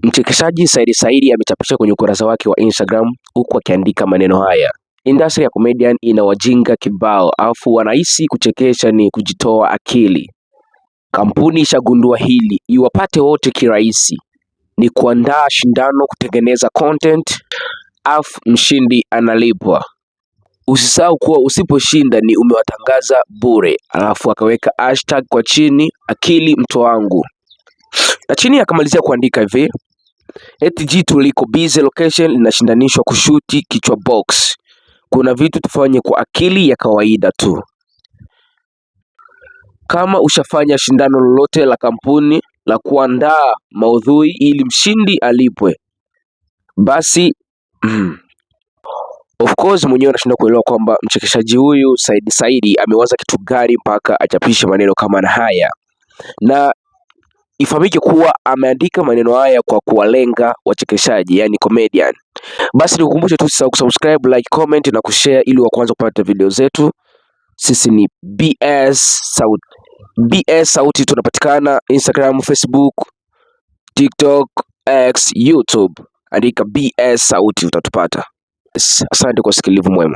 Mchekeshaji Said amechapisha kwenye ukurasa wake wa Instagram huku akiandika maneno haya: industry ya comedian ina wajinga kibao, afu wanahisi kuchekesha ni kujitoa akili. Kampuni ishagundua hili, iwapate wote kirahisi. Ni kuandaa shindano kutengeneza content, afu mshindi analipwa. Usisahau kuwa usiposhinda ni umewatangaza bure. Alafu akaweka hashtag kwa chini, akili mto wangu. Na chini akamalizia kuandika hivi: eti jitu liko busy location linashindanishwa kushuti kichwa box. Kuna vitu tufanye kwa akili ya kawaida tu. Kama ushafanya shindano lolote la kampuni la kuandaa maudhui ili mshindi alipwe, basi of course mwenyewe anashindwa kuelewa kwamba mchekeshaji huyu Said amewaza kitu gani mpaka achapishe maneno kama haya. Na ifahamike kuwa ameandika maneno haya kwa kuwalenga wachekeshaji, yani comedian. Basi nikukumbushe tu kusubscribe, like, comment na kushare ili wa kwanza kupata video zetu. Sisi ni BS Sauti, tunapatikana Instagram, Facebook, TikTok, X, YouTube. Andika BS Sauti utatupata. Asante kwa usikilivu mwema.